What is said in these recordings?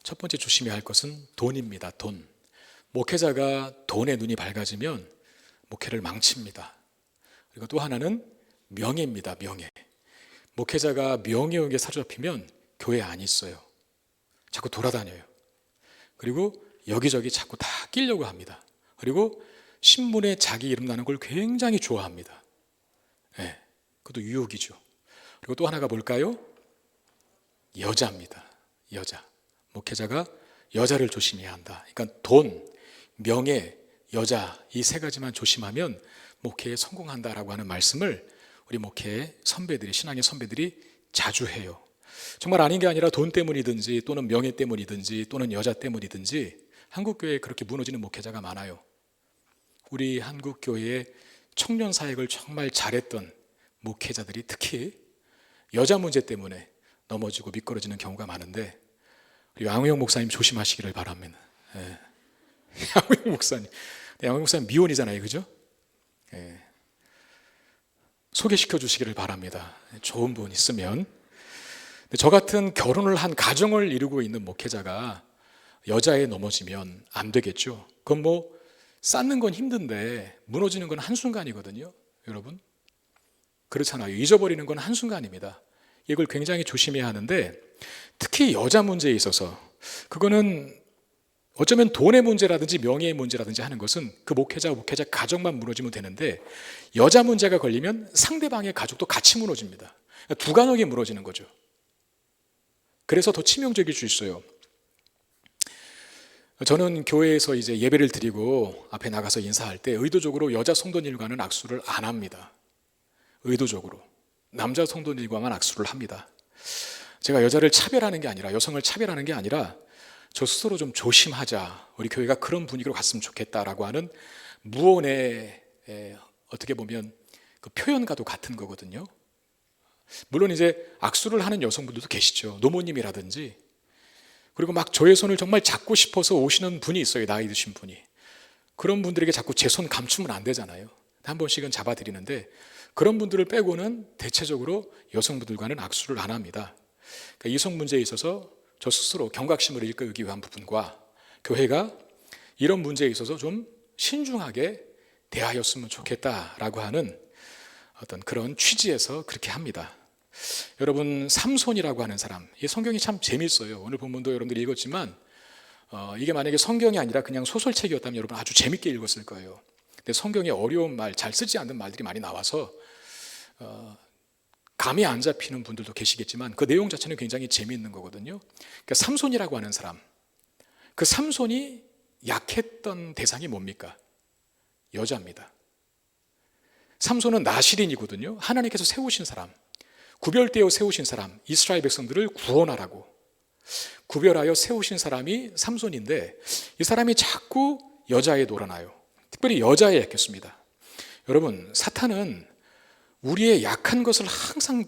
첫 번째 조심해야 할 것은 돈입니다. 돈. 목회자가 돈에 눈이 밝아지면 목회를 망칩니다. 그리고 또 하나는 명예입니다. 명예. 목회자가 명예욕에 사로잡히면 교회에 안 있어요. 자꾸 돌아다녀요. 그리고 여기저기 자꾸 다 끼려고 합니다. 그리고 신문에 자기 이름 나는 걸 굉장히 좋아합니다. 네, 그것도 유혹이죠. 그리고 또 하나가 뭘까요? 여자입니다. 여자. 목회자가 여자를 조심해야 한다. 그러니까 돈, 명예, 여자 이 세 가지만 조심하면 목회에 성공한다라고 하는 말씀을 우리 목회 선배들이, 신앙의 선배들이 자주 해요. 정말 아닌 게 아니라 돈 때문이든지 또는 명예 때문이든지 또는 여자 때문이든지 한국교회에 그렇게 무너지는 목회자가 많아요. 우리 한국교회의 청년 사역을 정말 잘했던 목회자들이 특히 여자 문제 때문에 넘어지고 미끄러지는 경우가 많은데 우리 양호영 목사님 조심하시기를 바랍니다. 예. 양호영 목사님. 양호영 목사님 미혼이잖아요. 그죠? 예. 소개시켜 주시기를 바랍니다. 좋은 분 있으면. 저 같은 결혼을 한 가정을 이루고 있는 목회자가 여자에 넘어지면 안 되겠죠. 그건 뭐 쌓는 건 힘든데 무너지는 건 한순간이거든요. 여러분 그렇잖아요. 잊어버리는 건 한순간입니다. 이걸 굉장히 조심해야 하는데 특히 여자 문제에 있어서 그거는 어쩌면 돈의 문제라든지 명예의 문제라든지 하는 것은 그 목회자 가정만 무너지면 되는데 여자 문제가 걸리면 상대방의 가족도 같이 무너집니다. 두 가족이 무너지는 거죠. 그래서 더 치명적일 수 있어요. 저는 교회에서 이제 예배를 드리고 앞에 나가서 인사할 때 의도적으로 여자 성도님과는 악수를 안 합니다. 의도적으로. 남자 성도님과만 악수를 합니다. 제가 여자를 차별하는 게 아니라 여성을 차별하는 게 아니라 저 스스로 좀 조심하자. 우리 교회가 그런 분위기로 갔으면 좋겠다라고 하는 무언의 어떻게 보면 그 표현과도 같은 거거든요. 물론 이제 악수를 하는 여성분들도 계시죠. 노모님이라든지. 그리고 막 저의 손을 정말 잡고 싶어서 오시는 분이 있어요. 나이 드신 분이. 그런 분들에게 자꾸 제 손 감추면 안 되잖아요. 한 번씩은 잡아드리는데 그런 분들을 빼고는 대체적으로 여성분들과는 악수를 안 합니다. 그러니까 이성 문제에 있어서 저 스스로 경각심을 일깨우기 위한 부분과 교회가 이런 문제에 있어서 좀 신중하게 대하였으면 좋겠다라고 하는 어떤 그런 취지에서 그렇게 합니다. 여러분 삼손이라고 하는 사람, 이 성경이 참 재밌어요. 오늘 본문도 여러분들이 읽었지만 이게 만약에 성경이 아니라 그냥 소설책이었다면 여러분 아주 재밌게 읽었을 거예요. 근데 성경에 어려운 말, 잘 쓰지 않는 말들이 많이 나와서 감이 안 잡히는 분들도 계시겠지만 그 내용 자체는 굉장히 재미있는 거거든요. 그러니까 삼손이라고 하는 사람, 그 삼손이 약했던 대상이 뭡니까? 여자입니다. 삼손은 나실인이거든요. 하나님께서 세우신 사람, 구별되어 세우신 사람, 이스라엘 백성들을 구원하라고 구별하여 세우신 사람이 삼손인데 이 사람이 자꾸 여자에 놀아나요. 특별히 여자에 약했습니다. 여러분 사탄은 우리의 약한 것을 항상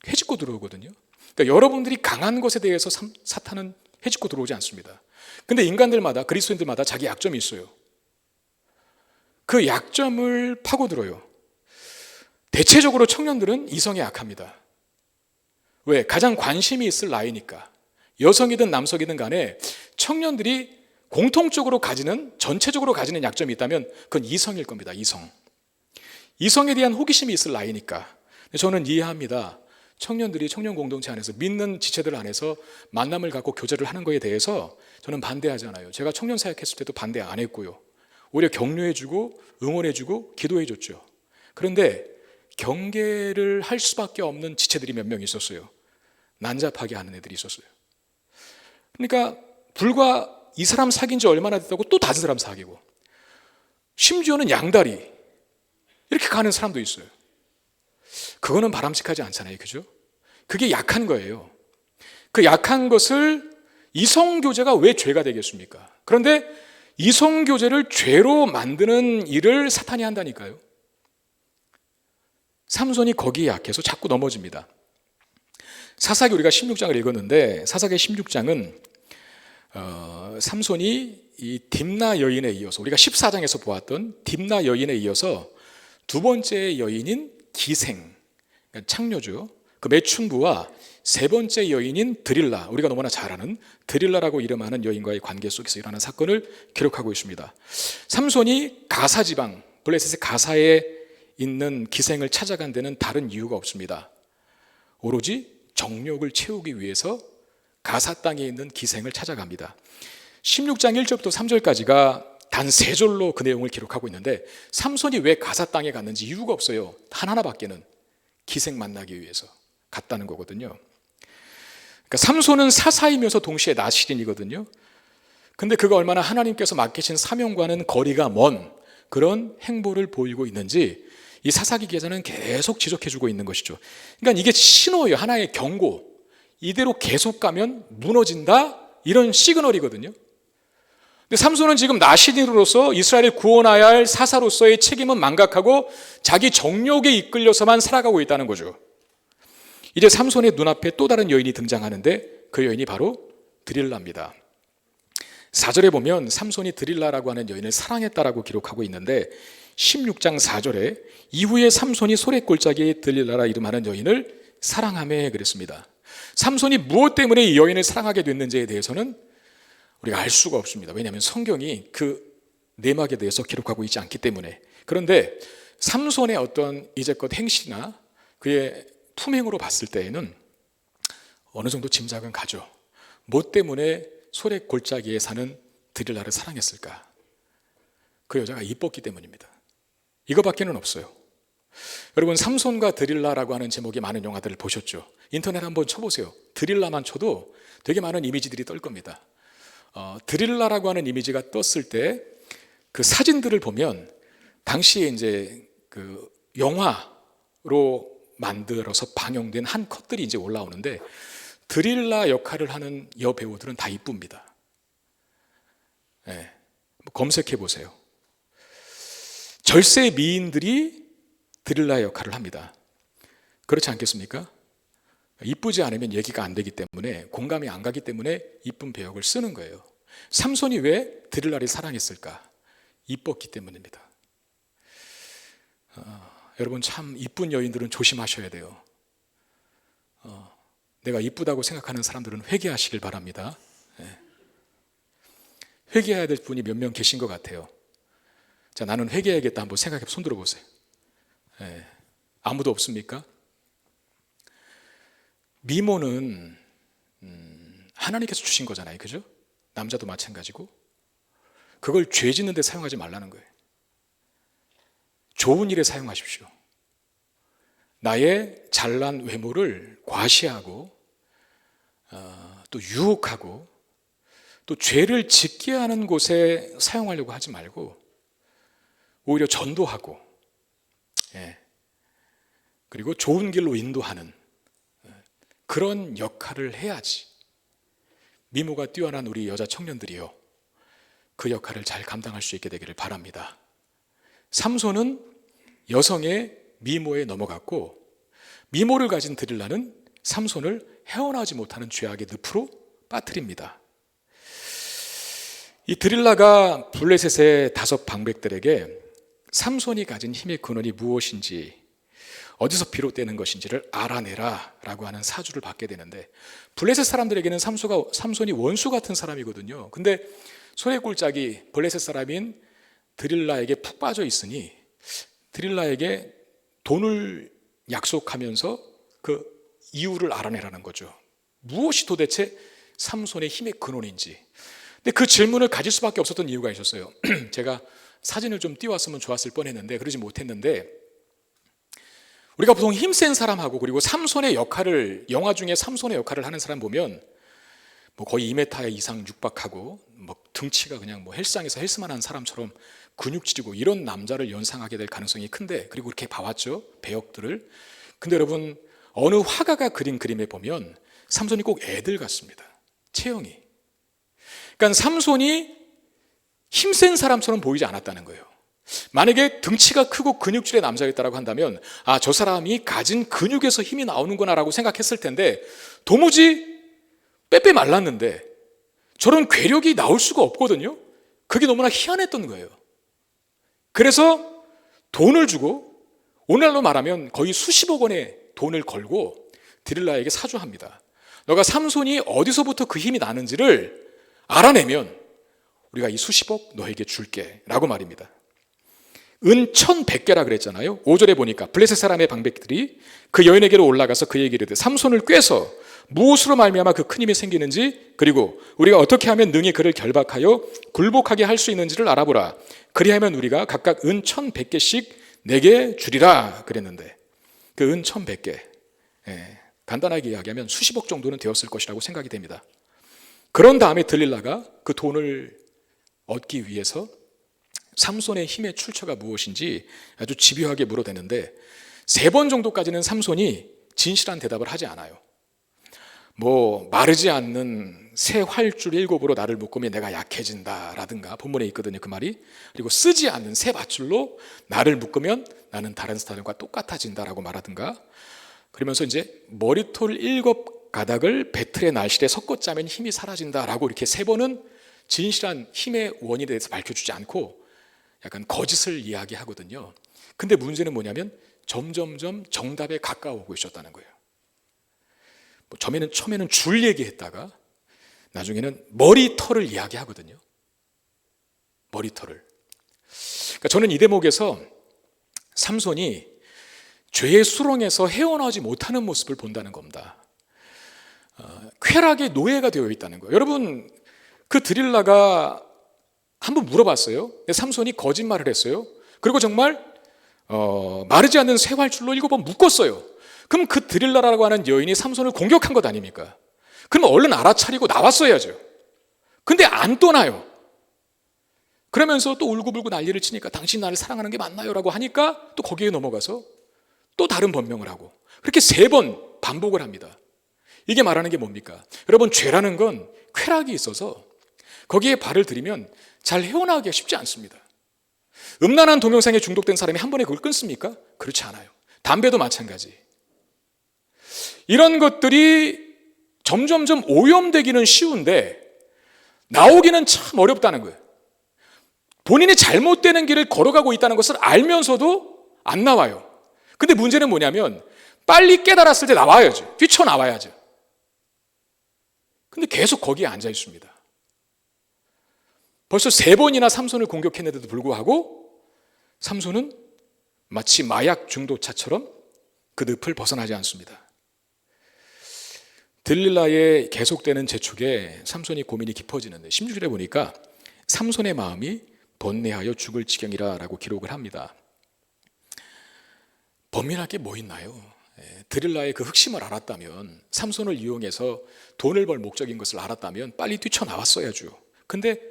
헤집고 들어오거든요. 그러니까 여러분들이 강한 것에 대해서 사탄은 헤집고 들어오지 않습니다. 근데 인간들마다, 그리스도인들마다 자기 약점이 있어요. 그 약점을 파고들어요. 대체적으로 청년들은 이성에 약합니다. 왜? 가장 관심이 있을 나이니까. 여성이든 남성이든 간에 청년들이 공통적으로 가지는, 전체적으로 가지는 약점이 있다면 그건 이성일 겁니다. 이성에 대한 호기심이 있을 나이니까. 저는 이해합니다. 청년들이 청년 공동체 안에서 믿는 지체들 안에서 만남을 갖고 교제를 하는 거에 대해서 저는 반대하잖아요. 제가 청년 사역했을 때도 반대 안 했고요. 오히려 격려해주고 응원해주고 기도해줬죠. 그런데 경계를 할 수밖에 없는 지체들이 몇 명 있었어요. 난잡하게 하는 애들이 있었어요. 그러니까 불과 이 사람 사귄 지 얼마나 됐다고 또 다른 사람 사귀고 심지어는 양다리 이렇게 가는 사람도 있어요. 그거는 바람직하지 않잖아요. 그죠? 그게 약한 거예요. 그 약한 것을 이성교제가 왜 죄가 되겠습니까? 그런데 이성교제를 죄로 만드는 일을 사탄이 한다니까요. 삼손이 거기에 약해서 자꾸 넘어집니다. 사사기 우리가 16장을 읽었는데 사사기 16장은 삼손이 이 딥나 여인에 이어서 우리가 14장에서 보았던 딥나 여인에 이어서 두 번째 여인인 기생, 그러니까 창녀죠. 그 매춘부와 세 번째 여인인 드릴라, 우리가 너무나 잘 아는 드릴라라고 이름하는 여인과의 관계 속에서 일어나는 사건을 기록하고 있습니다. 삼손이 가사 지방, 블레셋의 가사에 있는 기생을 찾아간 데는 다른 이유가 없습니다. 오로지 정욕을 채우기 위해서 가사 땅에 있는 기생을 찾아갑니다. 16장 1절부터 3절까지가 단 3절로 그 내용을 기록하고 있는데, 삼손이 왜 가사 땅에 갔는지 이유가 없어요. 하나밖에는 기생 만나기 위해서 갔다는 거거든요. 그러니까 삼손은 사사이면서 동시에 나실인이거든요. 근데 그가 얼마나 하나님께서 맡기신 사명과는 거리가 먼 그런 행보를 보이고 있는지 이 사사기 기자는 계속 지적해주고 있는 것이죠. 그러니까 이게 신호예요. 하나의 경고. 이대로 계속 가면 무너진다, 이런 시그널이거든요. 근데 삼손은 지금 나실인으로서 이스라엘을 구원해야 할 사사로서의 책임은 망각하고 자기 정욕에 이끌려서만 살아가고 있다는 거죠. 이제 삼손의 눈앞에 또 다른 여인이 등장하는데 그 여인이 바로 드릴라입니다. 4절에 보면 삼손이 드릴라라고 하는 여인을 사랑했다라고 기록하고 있는데, 16장 4절에 이후에 삼손이 소래골짜기에 드릴라라 이름하는 여인을 사랑하며 그랬습니다. 삼손이 무엇 때문에 이 여인을 사랑하게 됐는지에 대해서는 우리가 알 수가 없습니다. 왜냐하면 성경이 그 내막에 대해서 기록하고 있지 않기 때문에. 그런데 삼손의 어떤 이제껏 행실이나 그의 품행으로 봤을 때에는 어느 정도 짐작은 가죠. 뭐 때문에 소래 골짜기에 사는 드릴라를 사랑했을까? 그 여자가 이뻤기 때문입니다. 이거밖에는 없어요. 여러분, 삼손과 드릴라라고 하는 제목이 많은 영화들을 보셨죠? 인터넷 한번 쳐보세요. 드릴라만 쳐도 되게 많은 이미지들이 뜰 겁니다. 드릴라라고 하는 이미지가 떴을 때 그 사진들을 보면 당시에 이제 그 영화로 만들어서 방영된 한 컷들이 이제 올라오는데, 드릴라 역할을 하는 여배우들은 다 이쁩니다. 네, 검색해 보세요. 절세 미인들이 드릴라 역할을 합니다. 그렇지 않겠습니까? 이쁘지 않으면 얘기가 안 되기 때문에, 공감이 안 가기 때문에 이쁜 배역을 쓰는 거예요. 삼손이 왜 드릴라를 사랑했을까? 이뻤기 때문입니다. 여러분, 참 이쁜 여인들은 조심하셔야 돼요. 내가 이쁘다고 생각하는 사람들은 회개하시길 바랍니다. 회개해야 될 분이 몇 명 계신 것 같아요. 자, 나는 회개해야겠다. 한번 생각해, 손 들어보세요. 아무도 없습니까? 미모는 하나님께서 주신 거잖아요. 그죠? 남자도 마찬가지고. 그걸 죄 짓는 데 사용하지 말라는 거예요. 좋은 일에 사용하십시오. 나의 잘난 외모를 과시하고 또 유혹하고 또 죄를 짓게 하는 곳에 사용하려고 하지 말고 오히려 전도하고, 그리고 좋은 길로 인도하는 그런 역할을 해야지. 미모가 뛰어난 우리 여자 청년들이요, 그 역할을 잘 감당할 수 있게 되기를 바랍니다. 삼손은 여성의 미모에 넘어갔고, 미모를 가진 드릴라는 삼손을 헤어나오지 못하는 죄악의 늪으로 빠뜨립니다. 이 드릴라가 블레셋의 5 방백들에게 삼손이 가진 힘의 근원이 무엇인지, 어디서 비롯되는 것인지를 알아내라 라고 하는 사주를 받게 되는데, 블레셋 사람들에게는 삼손이 원수 같은 사람이거든요. 근데 소래골짜기 블레셋 사람인 드릴라에게 푹 빠져 있으니 드릴라에게 돈을 약속하면서 그 이유를 알아내라는 거죠. 무엇이 도대체 삼손의 힘의 근원인지. 근데 그 질문을 가질 수밖에 없었던 이유가 있었어요. 제가 사진을 좀 띄웠으면 좋았을 뻔했는데 그러지 못했는데, 우리가 보통 힘센 사람하고 그리고 삼손의 역할을, 영화 중에 삼손의 역할을 하는 사람 보면 뭐 거의 2m 이상 육박하고 뭐 등치가 그냥 뭐 헬스장에서 헬스만 한 사람처럼 근육질이고 이런 남자를 연상하게 될 가능성이 큰데, 그리고 이렇게 봐왔죠, 배역들을. 근데 여러분, 어느 화가가 그린 그림에 보면 삼손이 꼭 애들 같습니다. 체형이. 그러니까 삼손이 힘센 사람처럼 보이지 않았다는 거예요. 만약에 등치가 크고 근육질의 남자였다고 한다면, 아, 저 사람이 가진 근육에서 힘이 나오는구나 라고 생각했을 텐데, 도무지 빼빼 말랐는데 저런 괴력이 나올 수가 없거든요. 그게 너무나 희한했던 거예요. 그래서 돈을 주고, 오늘날로 말하면 거의 수십억 원의 돈을 걸고 드릴라에게 사주합니다. 너가 삼손이 어디서부터 그 힘이 나는지를 알아내면 우리가 이 수십억 너에게 줄게 라고 말입니다. 은 1,100개라 그랬잖아요. 5절에 보니까 블레셋 사람의 방백들이 그 여인에게로 올라가서 그에게 이르되 삼손을 꿰서 무엇으로 말미암아 그 큰 힘이 생기는지, 그리고 우리가 어떻게 하면 능히 그를 결박하여 굴복하게 할 수 있는지를 알아보라. 그리하면 우리가 각각 은 1,100개씩 내게 주리라 그랬는데, 그 은 1,100개, 간단하게 이야기하면 수십억 정도는 되었을 것이라고 생각이 됩니다. 그런 다음에 들릴라가 그 돈을 얻기 위해서 삼손의 힘의 출처가 무엇인지 아주 집요하게 물어대는데, 3번 정도까지는 삼손이 진실한 대답을 하지 않아요. 마르지 않는 새 활줄 7으로 나를 묶으면 내가 약해진다 라든가 본문에 있거든요, 그 말이. 그리고 쓰지 않는 새 밧줄로 나를 묶으면 나는 다른 사람과 똑같아진다라고 말하든가, 그러면서 이제 머리털 7가닥을 배틀의 날실에 섞어 짜면 힘이 사라진다라고 이렇게 3번은 진실한 힘의 원인에 대해서 밝혀주지 않고 약간 거짓을 이야기하거든요. 근데 문제는 뭐냐면 점점점 정답에 가까워오고 있었다는 거예요. 처음에는 줄 얘기했다가 나중에는 머리털을 이야기하거든요. 머리털을. 그러니까 저는 이 대목에서 삼손이 죄의 수렁에서 헤어나오지 못하는 모습을 본다는 겁니다. 쾌락의 노예가 되어 있다는 거예요. 여러분, 그 드릴라가 한번 물어봤어요. 근데 삼손이 거짓말을 했어요. 그리고 정말 마르지 않는 쇠활줄로 7번 묶었어요. 그럼 그 드릴라라고 하는 여인이 삼손을 공격한 것 아닙니까? 그럼 얼른 알아차리고 나왔어야죠. 근데 안 떠나요. 그러면서 또 울고불고 난리를 치니까 당신 나를 사랑하는 게 맞나요? 라고 하니까 또 거기에 넘어가서 또 다른 변명을 하고, 그렇게 3번 반복을 합니다. 이게 말하는 게 뭡니까? 여러분, 죄라는 건 쾌락이 있어서 거기에 발을 들이면 잘 헤어나오기가 쉽지 않습니다. 음란한 동영상에 중독된 사람이 한 번에 그걸 끊습니까? 그렇지 않아요. 담배도 마찬가지. 이런 것들이 점점점 오염되기는 쉬운데 나오기는 참 어렵다는 거예요. 본인이 잘못되는 길을 걸어가고 있다는 것을 알면서도 안 나와요. 근데 문제는 뭐냐면 빨리 깨달았을 때 나와야죠. 뛰쳐나와야죠. 근데 계속 거기에 앉아 있습니다. 벌써 3번이나 삼손을 공격했는데도 불구하고 삼손은 마치 마약 중독자처럼 그 늪을 벗어나지 않습니다. 들릴라의 계속되는 재촉에 삼손이 고민이 깊어지는데 16절에 보니까 삼손의 마음이 번뇌하여 죽을 지경이라 라고 기록을 합니다. 번민할 게 뭐 있나요? 드릴라의 그 흑심을 알았다면, 삼손을 이용해서 돈을 벌 목적인 것을 알았다면 빨리 뛰쳐나왔어야죠. 근데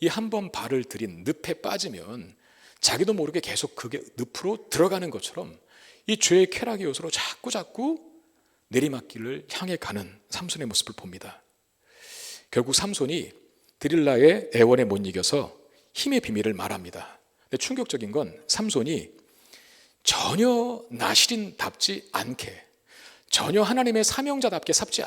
이 한 번 발을 들인 늪에 빠지면 자기도 모르게 계속 그게 늪으로 들어가는 것처럼 이 죄의 쾌락의 요소로 자꾸 내리막길을 향해 가는 삼손의 모습을 봅니다. 결국 삼손이 드릴라의 애원에 못 이겨서 힘의 비밀을 말합니다. 근데 충격적인 건 삼손이 전혀 나실인답지 않게, 전혀 하나님의 사명자답게 살지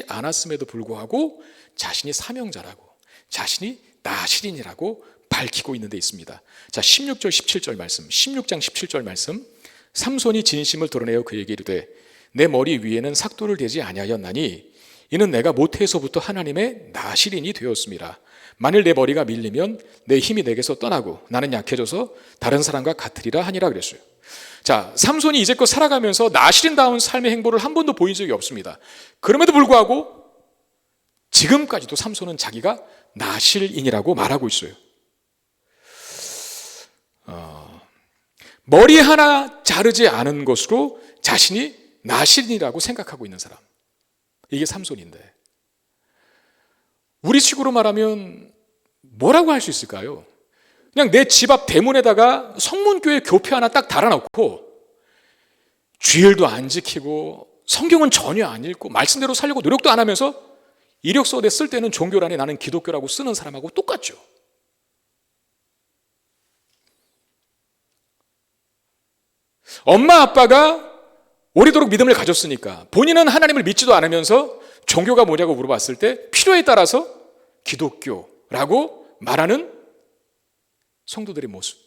않았음에도 불구하고 자신이 사명자라고, 자신이 나실인이라고 밝히고 있는 데 있습니다. 자, 16절 17절 말씀, 16장 17절 말씀. 삼손이 진심을 드러내어 그에게 이르되 내 머리 위에는 삭도를 대지 아니하였나니 이는 내가 모태에서부터 하나님의 나실인이 되었습니다. 만일 내 머리가 밀리면 내 힘이 내게서 떠나고 나는 약해져서 다른 사람과 같으리라 하니라 그랬어요. 자, 삼손이 이제껏 살아가면서 나실인다운 삶의 행보를 한 번도 보인 적이 없습니다. 그럼에도 불구하고 지금까지도 삼손은 자기가 나실인이라고 말하고 있어요. 머리 하나 자르지 않은 것으로 자신이 나실인이라고 생각하고 있는 사람, 이게 삼손인데, 우리식으로 말하면 뭐라고 할 수 있을까요? 그냥 내 집 앞 대문에다가 성문교회 교표 하나 딱 달아놓고 주일도 안 지키고 성경은 전혀 안 읽고 말씀대로 살려고 노력도 안 하면서 이력서에 쓸 때는 종교란에 나는 기독교라고 쓰는 사람하고 똑같죠. 엄마 아빠가 오래도록 믿음을 가졌으니까 본인은 하나님을 믿지도 않으면서 종교가 뭐냐고 물어봤을 때 필요에 따라서 기독교라고 말하는 성도들의 모습.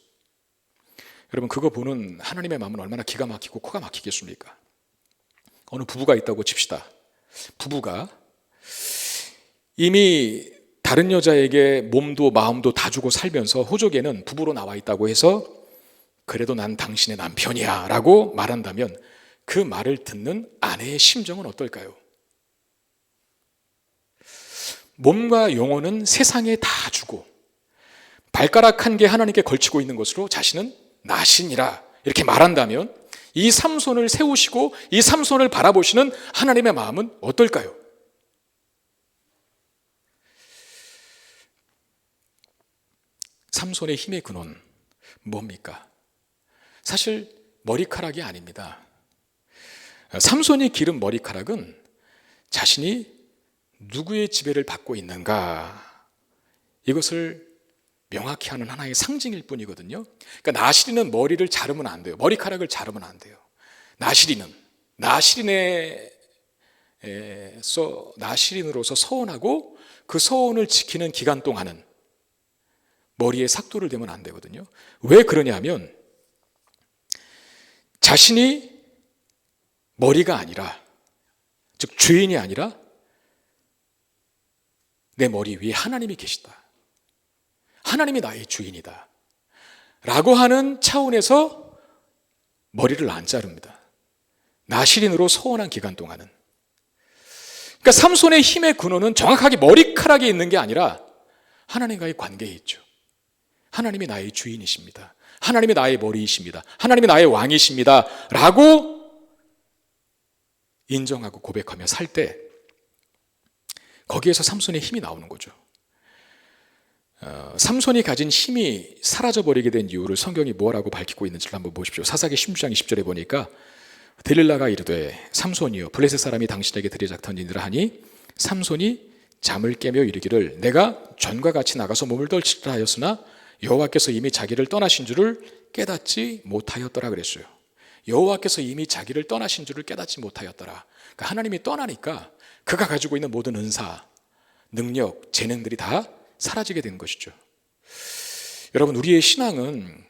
여러분, 그거 보는 하나님의 마음은 얼마나 기가 막히고 코가 막히겠습니까? 어느 부부가 있다고 칩시다. 부부가 이미 다른 여자에게 몸도 마음도 다 주고 살면서 호적에는 부부로 나와 있다고 해서 그래도 난 당신의 남편이야 라고 말한다면 그 말을 듣는 아내의 심정은 어떨까요? 몸과 영혼은 세상에 다 주고 발가락 한 개 하나님께 걸치고 있는 것으로 자신은 나신이라 이렇게 말한다면 이 삼손을 세우시고 이 삼손을 바라보시는 하나님의 마음은 어떨까요? 삼손의 힘의 근원 뭡니까? 사실 머리카락이 아닙니다. 삼손이 기른 머리카락은 자신이 누구의 지배를 받고 있는가 이것을 명확히 하는 하나의 상징일 뿐이거든요. 그러니까 나시린은 머리를 자르면 안 돼요. 머리카락을 자르면 안 돼요. 나시린으로서 서원하고 그 서원을 지키는 기간 동안은 머리에 삭도를 대면 안 되거든요. 왜 그러냐면 자신이 머리가 아니라, 즉 주인이 아니라 내 머리 위에 하나님이 계시다. 하나님이 나의 주인이다 라고 하는 차원에서 머리를 안 자릅니다. 나시린으로 서원한 기간 동안은. 그러니까 삼손의 힘의 근원은 정확하게 머리카락에 있는 게 아니라 하나님과의 관계에 있죠. 하나님이 나의 주인이십니다. 하나님이 나의 머리이십니다. 하나님이 나의 왕이십니다 라고 인정하고 고백하며 살 때 거기에서 삼손의 힘이 나오는 거죠. 삼손이 가진 힘이 사라져버리게 된 이유를 성경이 뭐라고 밝히고 있는지를 한번 보십시오. 사사기 16장 20절에 보니까 데릴라가 이르되 삼손이여 블레셋 사람이 당신에게 드리작 던지니라 하니 삼손이 잠을 깨며 이르기를 내가 전과 같이 나가서 몸을 떨치라 하였으나 여호와께서 이미 자기를 떠나신 줄을 깨닫지 못하였더라 그랬어요. 여호와께서 이미 자기를 떠나신 줄을 깨닫지 못하였더라. 그러니까 하나님이 떠나니까 그가 가지고 있는 모든 은사, 능력, 재능들이 다 사라지게 된 것이죠. 여러분, 우리의 신앙은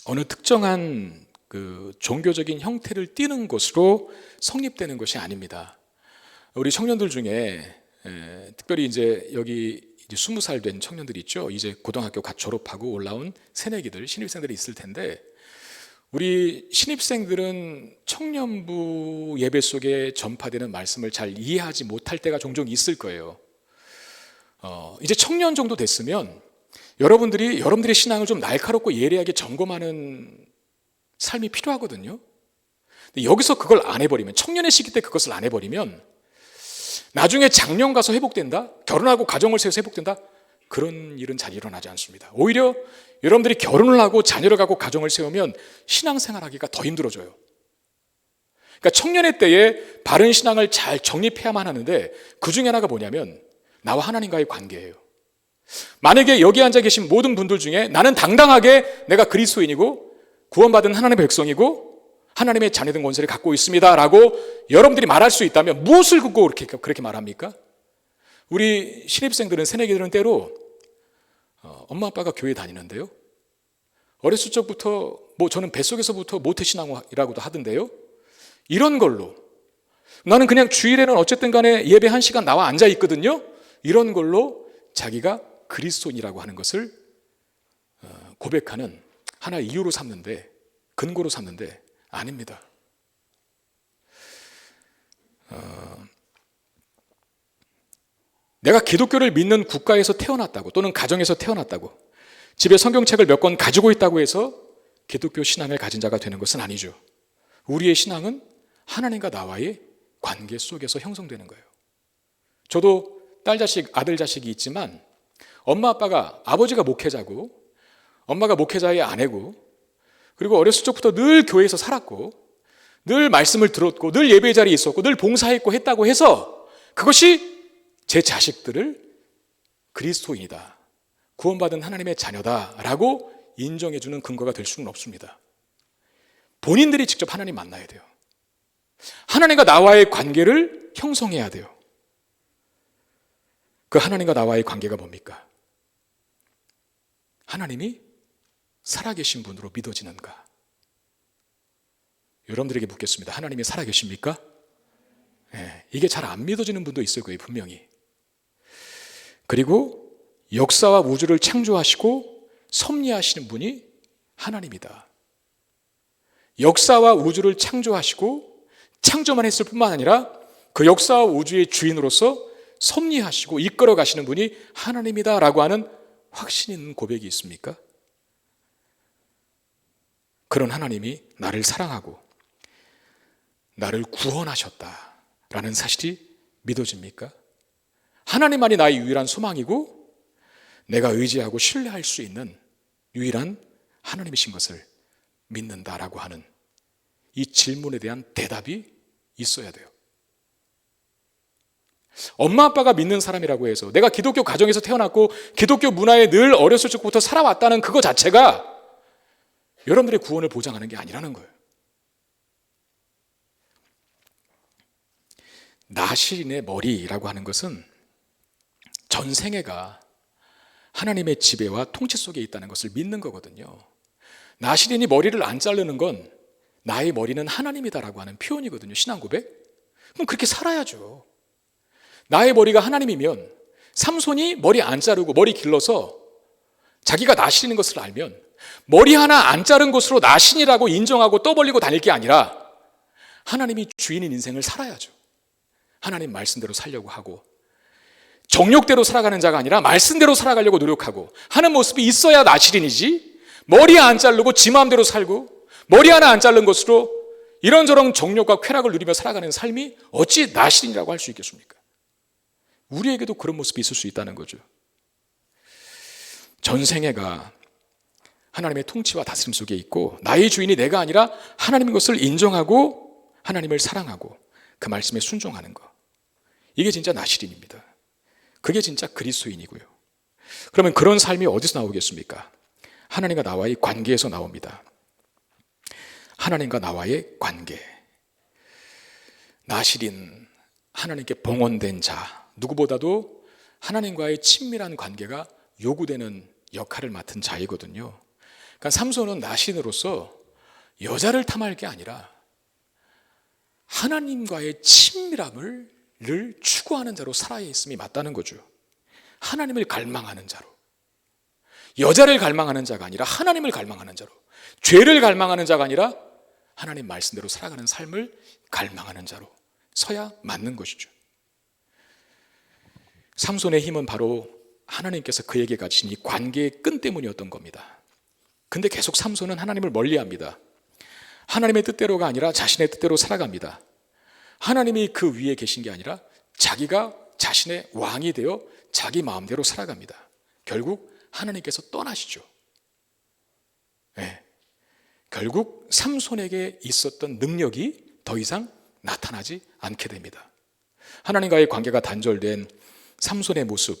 어느 특정한 그 종교적인 형태를 띠는 것으로 성립되는 것이 아닙니다. 우리 청년들 중에 특별히 이제 여기 이제 20살 된 청년들이 있죠. 이제 고등학교 갓 졸업하고 올라온 새내기들, 신입생들이 있을 텐데 우리 신입생들은 청년부 예배 속에 전파되는 말씀을 잘 이해하지 못할 때가 종종 있을 거예요. 이제 청년 정도 됐으면 여러분들의 신앙을 좀 날카롭고 예리하게 점검하는 삶이 필요하거든요. 근데 여기서 그걸 안 해버리면, 청년의 시기 때 그것을 안 해버리면 나중에 장년 가서 회복된다? 결혼하고 가정을 세워서 회복된다? 그런 일은 잘 일어나지 않습니다. 오히려 여러분들이 결혼을 하고 자녀를 갖고 가정을 세우면 신앙생활하기가 더 힘들어져요. 그러니까 청년의 때에 바른 신앙을 잘 정립해야만 하는데 그 중에 하나가 뭐냐면 나와 하나님과의 관계예요. 만약에 여기 앉아 계신 모든 분들 중에 나는 당당하게 내가 그리스도인이고 구원받은 하나님의 백성이고 하나님의 자녀된 권세를 갖고 있습니다 라고 여러분들이 말할 수 있다면 무엇을 듣고 그렇게 말합니까? 우리 신입생들은, 새내기들은 때로 엄마 아빠가 교회 다니는데요, 어렸을 적부터 저는 뱃속에서부터 모태신앙이라고도 하던데요, 이런 걸로 나는 그냥 주일에는 어쨌든 간에 예배 1시간 나와 앉아 있거든요, 이런 걸로 자기가 그리스도인이라고 하는 것을 고백하는 하나의 이유로 삼는데, 근거로 삼는데 아닙니다. 내가 기독교를 믿는 국가에서 태어났다고 또는 가정에서 태어났다고 집에 성경책을 몇 권 가지고 있다고 해서 기독교 신앙을 가진 자가 되는 것은 아니죠. 우리의 신앙은 하나님과 나와의 관계 속에서 형성되는 거예요. 저도 딸 자식, 아들 자식이 있지만 아버지가 목회자고 엄마가 목회자의 아내고 그리고 어렸을 적부터 늘 교회에서 살았고 늘 말씀을 들었고 늘 예배 자리에 있었고 늘 봉사했고 했다고 해서 그것이 제 자식들을 그리스도인이다, 구원받은 하나님의 자녀다라고 인정해주는 근거가 될 수는 없습니다. 본인들이 직접 하나님 만나야 돼요. 하나님과 나와의 관계를 형성해야 돼요. 그 하나님과 나와의 관계가 뭡니까? 하나님이 살아계신 분으로 믿어지는가? 여러분들에게 묻겠습니다. 하나님이 살아계십니까? 이게 잘 안 믿어지는 분도 있을 거예요, 분명히. 그리고 역사와 우주를 창조하시고 섭리하시는 분이 하나님이다. 역사와 우주를 창조하시고 창조만 했을 뿐만 아니라 그 역사와 우주의 주인으로서 섭리하시고 이끌어 가시는 분이 하나님이다라고 하는 확신 있는 고백이 있습니까? 그런 하나님이 나를 사랑하고 나를 구원하셨다라는 사실이 믿어집니까? 하나님만이 나의 유일한 소망이고 내가 의지하고 신뢰할 수 있는 유일한 하나님이신 것을 믿는다라고 하는 이 질문에 대한 대답이 있어야 돼요. 엄마 아빠가 믿는 사람이라고 해서 내가 기독교 가정에서 태어났고 기독교 문화에 늘 어렸을 적부터 살아왔다는 그거 자체가 여러분들의 구원을 보장하는 게 아니라는 거예요. 나실인의 머리라고 하는 것은 전 생애가 하나님의 지배와 통치 속에 있다는 것을 믿는 거거든요. 나실인이 머리를 안 자르는 건 나의 머리는 하나님이다라고 하는 표현이거든요. 신앙 고백. 그럼 그렇게 살아야죠. 나의 머리가 하나님이면 삼손이 머리 안 자르고 머리 길러서 자기가 나실인 것을 알면 머리 하나 안 자른 것으로 나신이라고 인정하고 떠벌리고 다닐 게 아니라 하나님이 주인인 인생을 살아야죠. 하나님 말씀대로 살려고 하고 정욕대로 살아가는 자가 아니라 말씀대로 살아가려고 노력하고 하는 모습이 있어야 나실인이지, 머리 안 자르고 지 마음대로 살고 머리 하나 안 자른 것으로 이런저런 정욕과 쾌락을 누리며 살아가는 삶이 어찌 나실인이라고 할 수 있겠습니까? 우리에게도 그런 모습이 있을 수 있다는 거죠. 전생애가 하나님의 통치와 다스림 속에 있고 나의 주인이 내가 아니라 하나님인 것을 인정하고 하나님을 사랑하고 그 말씀에 순종하는 것, 이게 진짜 나실인입니다. 그게 진짜 그리스도인이고요. 그러면 그런 삶이 어디서 나오겠습니까? 하나님과 나와의 관계에서 나옵니다. 하나님과 나와의 관계. 나실인, 하나님께 봉헌된 자, 누구보다도 하나님과의 친밀한 관계가 요구되는 역할을 맡은 자이거든요. 그러니까 삼손은 나실인으로서 여자를 탐할 게 아니라 하나님과의 친밀함을 늘 추구하는 자로 살아야 있음이 맞다는 거죠. 하나님을 갈망하는 자로, 여자를 갈망하는 자가 아니라 하나님을 갈망하는 자로, 죄를 갈망하는 자가 아니라 하나님 말씀대로 살아가는 삶을 갈망하는 자로 서야 맞는 것이죠. 삼손의 힘은 바로 하나님께서 그에게 가진 이 관계의 끈 때문이었던 겁니다. 근데 계속 삼손은 하나님을 멀리합니다. 하나님의 뜻대로가 아니라 자신의 뜻대로 살아갑니다. 하나님이 그 위에 계신 게 아니라 자기가 자신의 왕이 되어 자기 마음대로 살아갑니다. 결국 하나님께서 떠나시죠. 네. 결국 삼손에게 있었던 능력이 더 이상 나타나지 않게 됩니다. 하나님과의 관계가 단절된 삼손의 모습,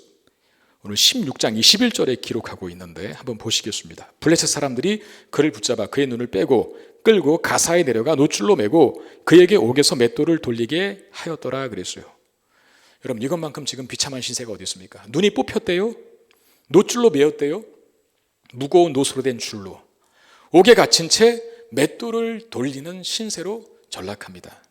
오늘 16장 21절에 기록하고 있는데 한번 보시겠습니다. 블레셋 사람들이 그를 붙잡아 그의 눈을 빼고 끌고 가사에 내려가 노줄로 매고 그에게 옥에서 맷돌을 돌리게 하였더라 그랬어요. 여러분, 이것만큼 지금 비참한 신세가 어디 있습니까? 눈이 뽑혔대요. 노줄로 매었대요. 무거운 노소로 된 줄로 옥에 갇힌 채 맷돌을 돌리는 신세로 전락합니다.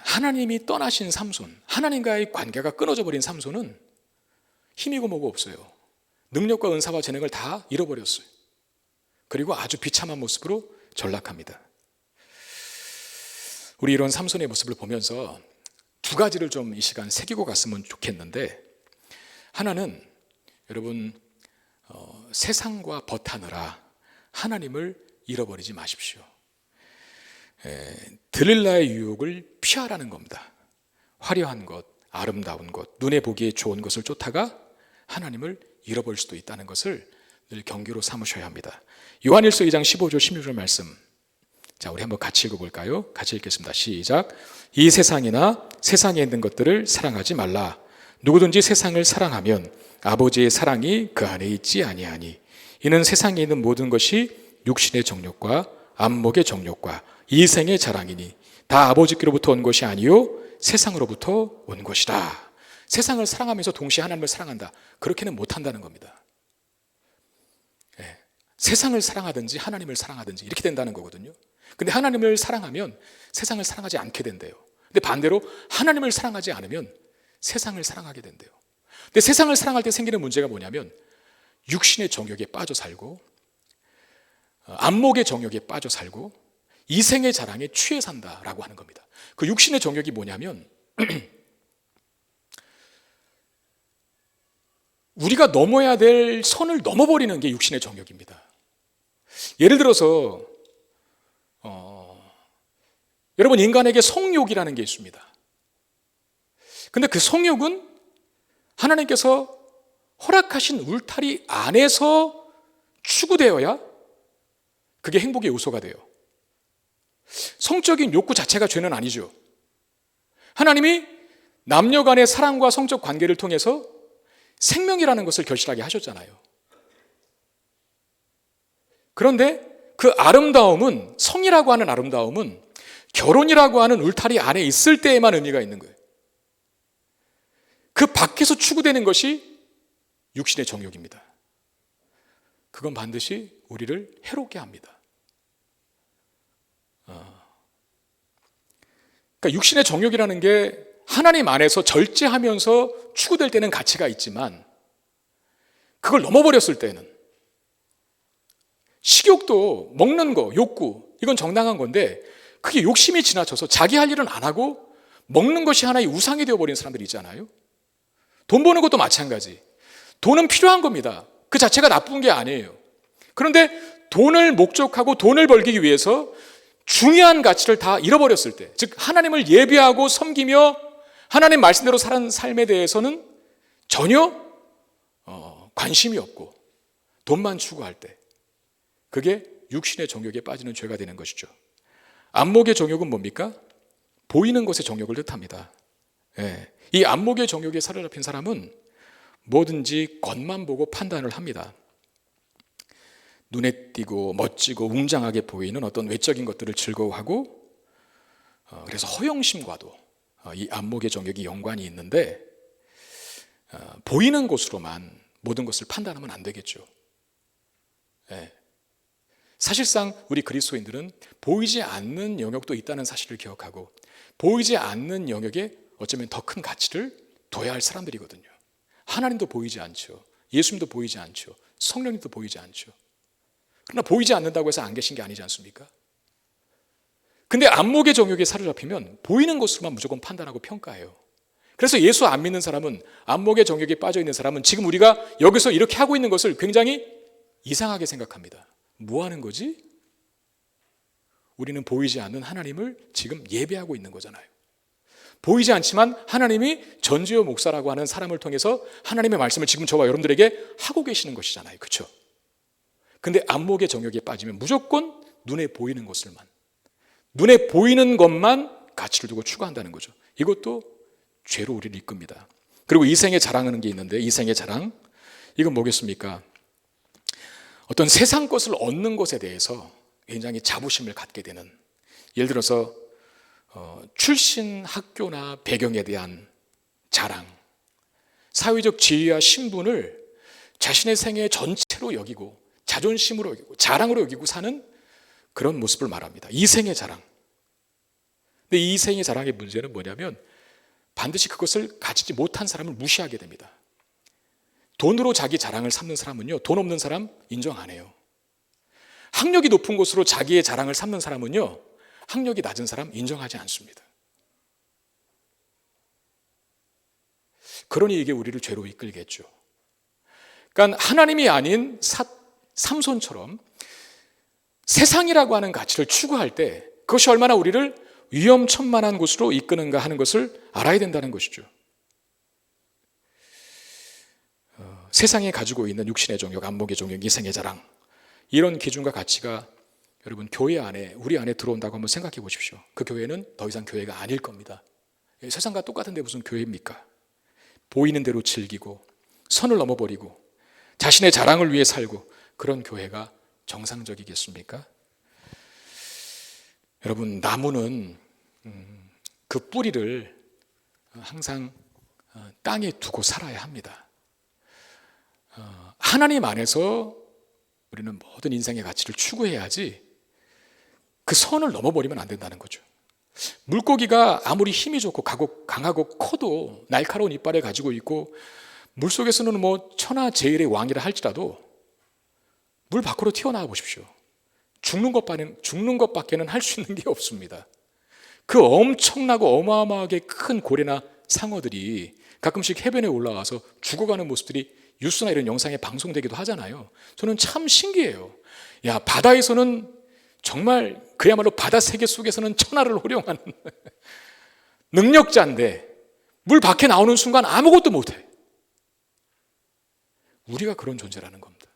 하나님이 떠나신 삼손, 하나님과의 관계가 끊어져 버린 삼손은 힘이고 뭐고 없어요. 능력과 은사와 재능을 다 잃어버렸어요. 그리고 아주 비참한 모습으로 전락합니다. 우리 이런 삼손의 모습을 보면서 두 가지를 좀 이 시간 새기고 갔으면 좋겠는데, 하나는 여러분, 세상과 버타느라 하나님을 잃어버리지 마십시오. 들릴라의 유혹을 피하라는 겁니다. 화려한 것, 아름다운 것, 눈에 보기에 좋은 것을 쫓다가 하나님을 잃어버릴 수도 있다는 것을 늘 경계로 삼으셔야 합니다. 요한일서 2장 15절 16절 말씀, 자, 우리 한번 같이 읽어볼까요? 같이 읽겠습니다. 시작. 이 세상이나 세상에 있는 것들을 사랑하지 말라. 누구든지 세상을 사랑하면 아버지의 사랑이 그 안에 있지 아니하니. 이는 세상에 있는 모든 것이 육신의 정욕과 안목의 정욕과 이생의 자랑이니 다 아버지께로부터 온 것이 아니요 세상으로부터 온 것이다. 세상을 사랑하면서 동시에 하나님을 사랑한다, 그렇게는 못한다는 겁니다. 세상을 사랑하든지 하나님을 사랑하든지 이렇게 된다는 거거든요. 근데 하나님을 사랑하면 세상을 사랑하지 않게 된대요. 근데 반대로 하나님을 사랑하지 않으면 세상을 사랑하게 된대요. 근데 세상을 사랑할 때 생기는 문제가 뭐냐면 육신의 정욕에 빠져 살고 안목의 정욕에 빠져 살고 이생의 자랑에 취해 산다라고 하는 겁니다. 그 육신의 정욕이 뭐냐면 우리가 넘어야 될 선을 넘어버리는 게 육신의 정욕입니다. 예를 들어서 여러분, 인간에게 성욕이라는 게 있습니다. 근데 그 성욕은 하나님께서 허락하신 울타리 안에서 추구되어야 그게 행복의 요소가 돼요. 성적인 욕구 자체가 죄는 아니죠. 하나님이 남녀 간의 사랑과 성적 관계를 통해서 생명이라는 것을 결실하게 하셨잖아요. 그런데 그 아름다움은, 성이라고 하는 아름다움은 결혼이라고 하는 울타리 안에 있을 때에만 의미가 있는 거예요. 그 밖에서 추구되는 것이 육신의 정욕입니다. 그건 반드시 우리를 해롭게 합니다. 그러니까 육신의 정욕이라는 게 하나님 안에서 절제하면서 추구될 때는 가치가 있지만 그걸 넘어버렸을 때는 식욕도 먹는 거, 욕구, 이건 정당한 건데 그게 욕심이 지나쳐서 자기 할 일은 안 하고 먹는 것이 하나의 우상이 되어버린 사람들이 있잖아요. 돈 버는 것도 마찬가지. 돈은 필요한 겁니다. 그 자체가 나쁜 게 아니에요. 그런데 돈을 목적하고 돈을 벌기 위해서 중요한 가치를 다 잃어버렸을 때, 즉 하나님을 예배하고 섬기며 하나님 말씀대로 사는 삶에 대해서는 전혀 관심이 없고 돈만 추구할 때, 그게 육신의 정욕에 빠지는 죄가 되는 것이죠. 안목의 정욕은 뭡니까? 보이는 것의 정욕을 뜻합니다. 이 안목의 정욕에 사로잡힌 사람은 뭐든지 겉만 보고 판단을 합니다. 눈에 띄고 멋지고 웅장하게 보이는 어떤 외적인 것들을 즐거워하고, 그래서 허영심과도 이 안목의 정욕이 연관이 있는데, 보이는 것으로만 모든 것을 판단하면 안 되겠죠. 사실상 우리 그리스도인들은 보이지 않는 영역도 있다는 사실을 기억하고 보이지 않는 영역에 어쩌면 더 큰 가치를 둬야 할 사람들이거든요. 하나님도 보이지 않죠. 예수님도 보이지 않죠. 성령님도 보이지 않죠. 그러나 보이지 않는다고 해서 안 계신 게 아니지 않습니까? 근데 안목의 정욕에 사로잡히면 보이는 것으로만 무조건 판단하고 평가해요. 그래서 예수 안 믿는 사람은, 안목의 정욕에 빠져 있는 사람은 지금 우리가 여기서 이렇게 하고 있는 것을 굉장히 이상하게 생각합니다. 뭐 하는 거지? 우리는 보이지 않는 하나님을 지금 예배하고 있는 거잖아요. 보이지 않지만 하나님이 전지효 목사라고 하는 사람을 통해서 하나님의 말씀을 지금 저와 여러분들에게 하고 계시는 것이잖아요. 그렇죠? 근데 안목의 정욕에 빠지면 무조건 눈에 보이는 것을만, 눈에 보이는 것만 가치를 두고 추구한다는 거죠. 이것도 죄로 우리를 이끕니다. 그리고 이생의 자랑하는 게 있는데, 이생의 자랑, 이건 뭐겠습니까? 어떤 세상 것을 얻는 것에 대해서 굉장히 자부심을 갖게 되는, 예를 들어서 출신 학교나 배경에 대한 자랑, 사회적 지위와 신분을 자신의 생애 전체로 여기고 자존심으로 여기고 자랑으로 여기고 사는 그런 모습을 말합니다. 이생의 자랑. 근데 이 이생의 자랑의 문제는 뭐냐면 반드시 그것을 가지지 못한 사람을 무시하게 됩니다. 돈으로 자기 자랑을 삼는 사람은요, 돈 없는 사람 인정 안 해요. 학력이 높은 곳으로 자기의 자랑을 삼는 사람은요, 학력이 낮은 사람 인정하지 않습니다. 그러니 이게 우리를 죄로 이끌겠죠. 그러니까 하나님이 아닌 삼손처럼 세상이라고 하는 가치를 추구할 때 그것이 얼마나 우리를 위험천만한 곳으로 이끄는가 하는 것을 알아야 된다는 것이죠. 세상에 가지고 있는 육신의 정욕, 안목의 정욕, 이생의 자랑, 이런 기준과 가치가 여러분 교회 안에, 우리 안에 들어온다고 한번 생각해 보십시오. 그 교회는 더 이상 교회가 아닐 겁니다. 세상과 똑같은데 무슨 교회입니까? 보이는 대로 즐기고 선을 넘어버리고 자신의 자랑을 위해 살고, 그런 교회가 정상적이겠습니까? 여러분, 나무는 그 뿌리를 항상 땅에 두고 살아야 합니다. 하나님 안에서 우리는 모든 인생의 가치를 추구해야지 그 선을 넘어버리면 안 된다는 거죠. 물고기가 아무리 힘이 좋고 강하고 커도 날카로운 이빨을 가지고 있고 물속에서는 천하제일의 왕이라 할지라도 물 밖으로 튀어나와 보십시오. 죽는 것밖에는 할 수 있는 게 없습니다. 그 엄청나고 어마어마하게 큰 고래나 상어들이 가끔씩 해변에 올라와서 죽어가는 모습들이 뉴스나 이런 영상에 방송되기도 하잖아요. 저는 참 신기해요. 야, 바다에서는 정말 그야말로 바다 세계 속에서는 천하를 호령하는 능력자인데 물 밖에 나오는 순간 아무것도 못해. 우리가 그런 존재라는 겁니다.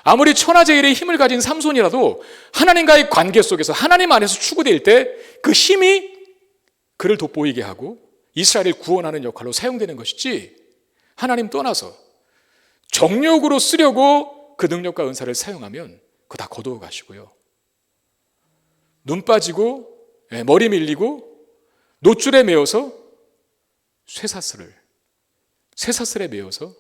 아무리 천하제일의 힘을 가진 삼손이라도 하나님과의 관계 속에서 하나님 안에서 추구될 때 그 힘이 그를 돋보이게 하고 이스라엘을 구원하는 역할로 사용되는 것이지, 하나님 떠나서 정욕으로 쓰려고 그 능력과 은사를 사용하면 그거 다 거두어 가시고요. 눈 빠지고 머리 밀리고 노줄에 매어서 쇠사슬에 매어서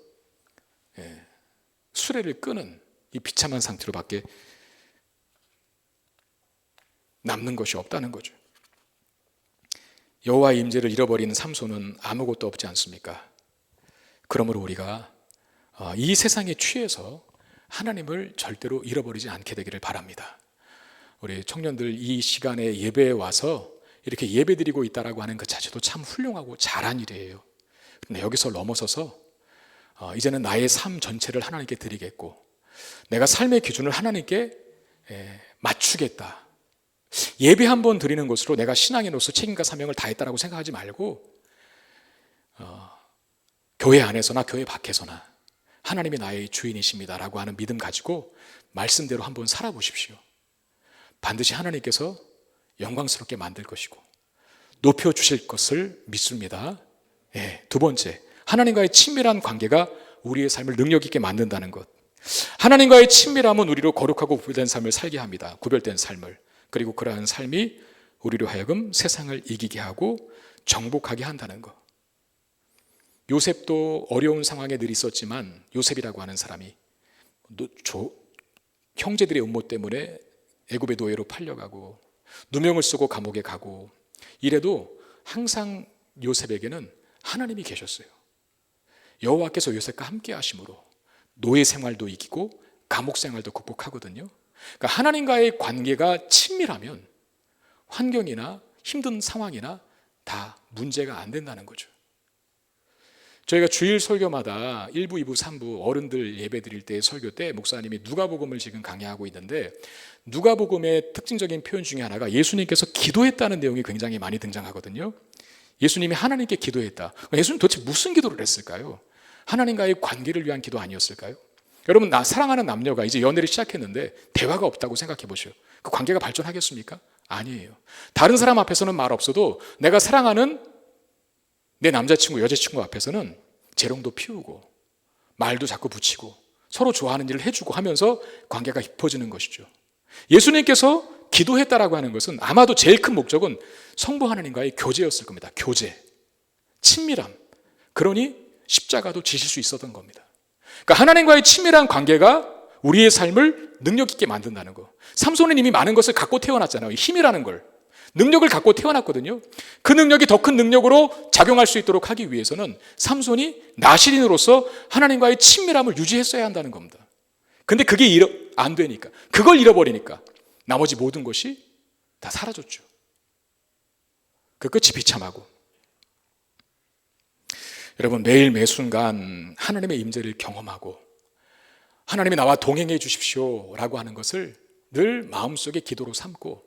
수레를 끄는 이 비참한 상태로밖에 남는 것이 없다는 거죠. 여호와의 임재를 잃어버린 삼손은 아무것도 없지 않습니까? 그러므로 우리가 이 세상에 취해서 하나님을 절대로 잃어버리지 않게 되기를 바랍니다. 우리 청년들 이 시간에 예배에 와서 이렇게 예배드리고 있다라고 하는 그 자체도 참 훌륭하고 잘한 일이에요. 그런데 여기서 넘어서서 이제는 나의 삶 전체를 하나님께 드리겠고 내가 삶의 기준을 하나님께 맞추겠다. 예배 한 번 드리는 것으로 내가 신앙인으로서 책임과 사명을 다했다라고 생각하지 말고 교회 안에서나 교회 밖에서나 하나님이 나의 주인이십니다라고 하는 믿음 가지고 말씀대로 한번 살아보십시오. 반드시 하나님께서 영광스럽게 만들 것이고 높여주실 것을 믿습니다. 두 번째, 하나님과의 친밀한 관계가 우리의 삶을 능력 있게 만든다는 것. 하나님과의 친밀함은 우리로 거룩하고 구별된 삶을 살게 합니다. 구별된 삶을. 그리고 그러한 삶이 우리로 하여금 세상을 이기게 하고 정복하게 한다는 것. 요셉도 어려운 상황에 늘 있었지만 요셉이라고 하는 사람이 형제들의 음모 때문에 애굽의 노예로 팔려가고 누명을 쓰고 감옥에 가고 이래도 항상 요셉에게는 하나님이 계셨어요. 여호와께서 요셉과 함께 하심으로 노예 생활도 이기고 감옥 생활도 극복하거든요. 그러니까 하나님과의 관계가 친밀하면 환경이나 힘든 상황이나 다 문제가 안 된다는 거죠. 저희가 주일 설교마다 1부, 2부, 3부 어른들 예배 드릴 때 설교 때 목사님이 누가복음을 지금 강의하고 있는데 누가복음의 특징적인 표현 중에 하나가 예수님께서 기도했다는 내용이 굉장히 많이 등장하거든요. 예수님이 하나님께 기도했다. 예수님 도대체 무슨 기도를 했을까요? 하나님과의 관계를 위한 기도 아니었을까요? 여러분, 사랑하는 남녀가 이제 연애를 시작했는데 대화가 없다고 생각해 보시오. 그 관계가 발전하겠습니까? 아니에요. 다른 사람 앞에서는 말 없어도 내가 사랑하는 내 남자친구, 여자친구 앞에서는 재롱도 피우고 말도 자꾸 붙이고 서로 좋아하는 일을 해주고 하면서 관계가 깊어지는 것이죠. 예수님께서 기도했다라고 하는 것은 아마도 제일 큰 목적은 성부 하나님과의 교제였을 겁니다. 교제, 친밀함. 그러니 십자가도 지실 수 있었던 겁니다. 그러니까 하나님과의 친밀한 관계가 우리의 삶을 능력 있게 만든다는 거. 삼손은 이미 많은 것을 갖고 태어났잖아요. 힘이라는 걸. 능력을 갖고 태어났거든요. 그 능력이 더 큰 능력으로 작용할 수 있도록 하기 위해서는 삼손이 나실인으로서 하나님과의 친밀함을 유지했어야 한다는 겁니다. 근데 그게 안 되니까, 그걸 잃어버리니까 나머지 모든 것이 다 사라졌죠. 그 끝이 비참하고. 여러분, 매일 매순간 하나님의 임재를 경험하고 하나님이 나와 동행해 주십시오 라고 하는 것을 늘 마음속에 기도로 삼고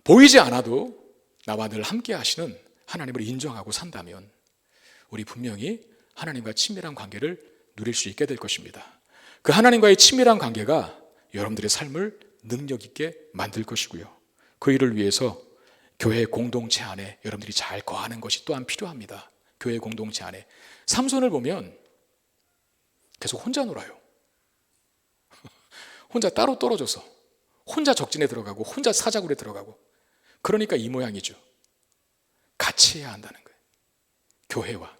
보이지 않아도 나와 늘 함께 하시는 하나님을 인정하고 산다면 우리 분명히 하나님과 친밀한 관계를 누릴 수 있게 될 것입니다. 그 하나님과의 친밀한 관계가 여러분들의 삶을 능력 있게 만들 것이고요. 그 일을 위해서 교회 공동체 안에 여러분들이 잘 거하는 것이 또한 필요합니다. 교회 공동체 안에 삼손을 보면 계속 혼자 놀아요. 혼자 따로 떨어져서 혼자 적진에 들어가고 혼자 사자굴에 들어가고 그러니까 이 모양이죠. 같이 해야 한다는 거예요. 교회와.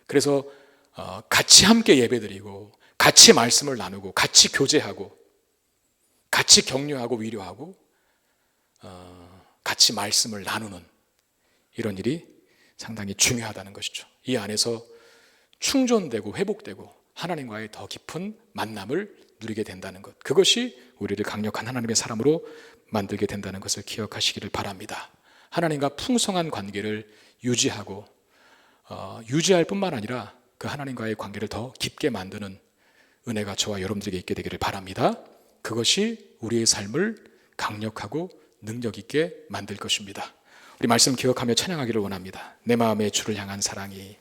그래서 같이 함께 예배드리고 같이 말씀을 나누고 같이 교제하고 같이 격려하고 위로하고 같이 말씀을 나누는 이런 일이 상당히 중요하다는 것이죠. 이 안에서 충전되고 회복되고 하나님과의 더 깊은 만남을 누리게 된다는 것, 그것이 우리를 강력한 하나님의 사람으로 만들게 된다는 것을 기억하시기를 바랍니다. 하나님과 풍성한 관계를 유지하고 유지할 뿐만 아니라 그 하나님과의 관계를 더 깊게 만드는 은혜가 저와 여러분들에게 있게 되기를 바랍니다. 그것이 우리의 삶을 강력하고 능력 있게 만들 것입니다. 우리 말씀 기억하며 찬양하기를 원합니다. 내 마음에 주를 향한 사랑이